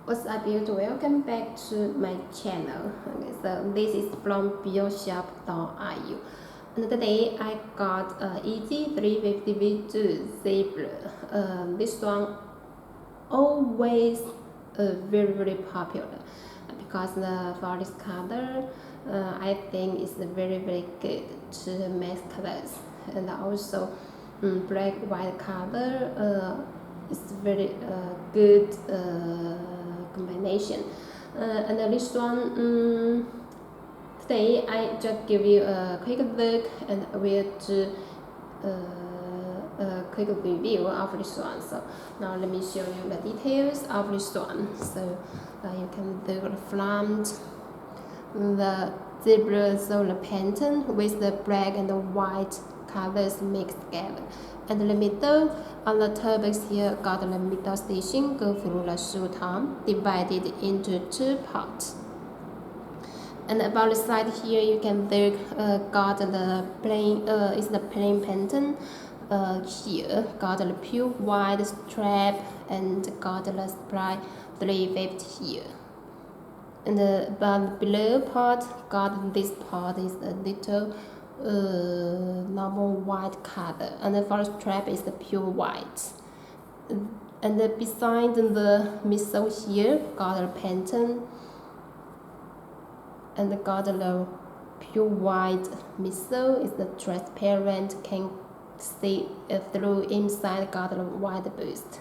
What's up, YouTube? Welcome back to my channel. Okay, so this is from bioshop.ru, and today I got Yeezy 350 V2 Zebra. This one always very popular because for this color, I think it's very good to mix colors, and also black white color. It's very good combination. And this one, today I just give you a quick look and will do a quick review of this one. So now let me show you the details of this one. So you can do the front, the zebra solar pattern with the black and the white colors mixed together. And the middle, on the turbans here, got the middle station go through the shoe tom, divided into two parts. And about the side here, you can look, got the plain, is the plain pattern. Here, got the pure white strap and got the supply 350 here. And but below part, got this part is a little normal white color, and the first strap is the pure white. And beside the midsole here, got a pattern, and got the pure white midsole is the transparent, can see through inside, got the white boost.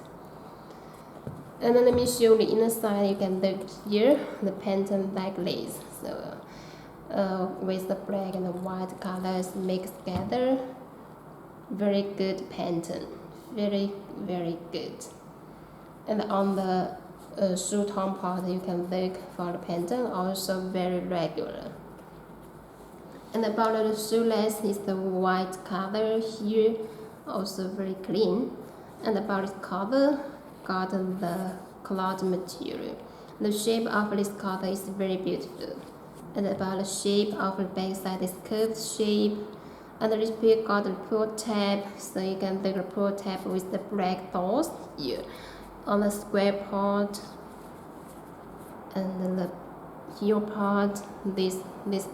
And then let me show the inner side. You can look here, the pattern like this. So with the black and the white colors mixed together, very good pattern, very good. And on the shoe tom part, you can look for the pattern, also very regular. And about the shoelace is the white color here, also very clean. And about its cover, got the cloth material. The shape of this color is very beautiful. And about the shape of the back side is curved shape. And this pair got the pull tab, so you can take the pull tab with the black dots here on the square part, and then the heel part, this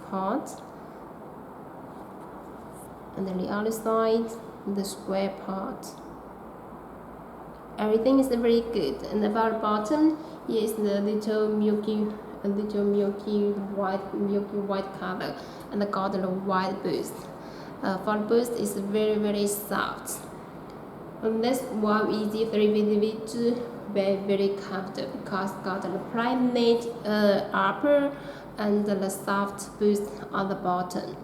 part, and then the other side, the square part. Everything is very good. And about the bottom, here is the little milky white color, and got the white boost. For the boost is very soft. And this one Yeezy 350 very comfortable because got the primate upper and the soft boost on the bottom.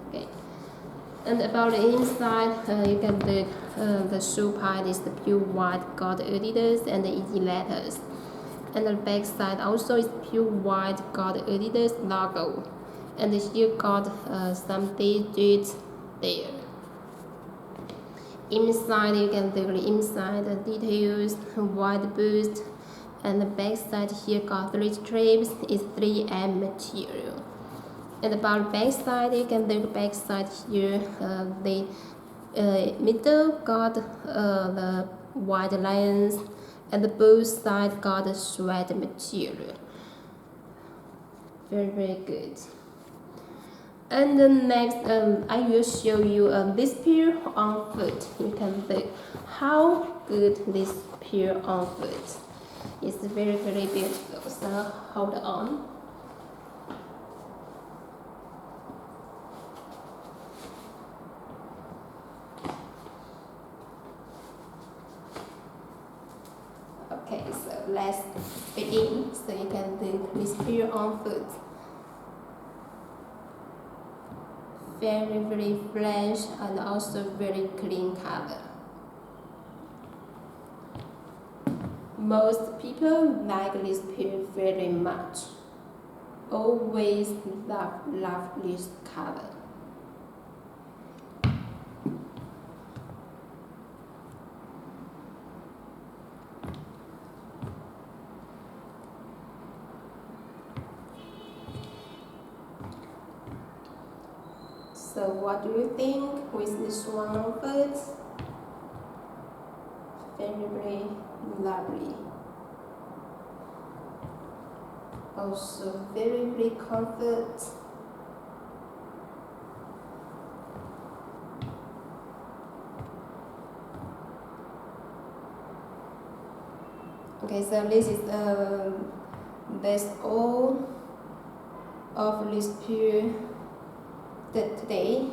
Okay. And about the inside, you can look, the shoe part is the pure white, got Adidas and the Yeezy letters. And the back side also is pure white, got Adidas logo. And here got some digits there. Inside, you can look the inside the details, white boost. And the back side here got 3 strips, is 3M material. And about back side, you can look back side here. The middle got the white lines, and the both side got the sweat material. Very good. And then next, I will show you this pair on foot. You can look how good this pair on foot. It's very beautiful. So hold on. Okay, so let's begin. So you can do this pair on foot. Very fresh and also very clean color. Most people like this pair very much. Always love this color. So what do you think with this one of it? Very lovely. Also very comfort. Okay, so this is that's all of this pure today.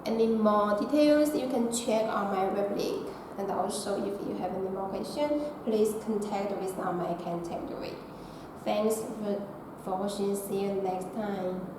Any more details you can check on my web link. And also if you have any more questions, please contact with on my contact rate. Thanks for watching. See you next time.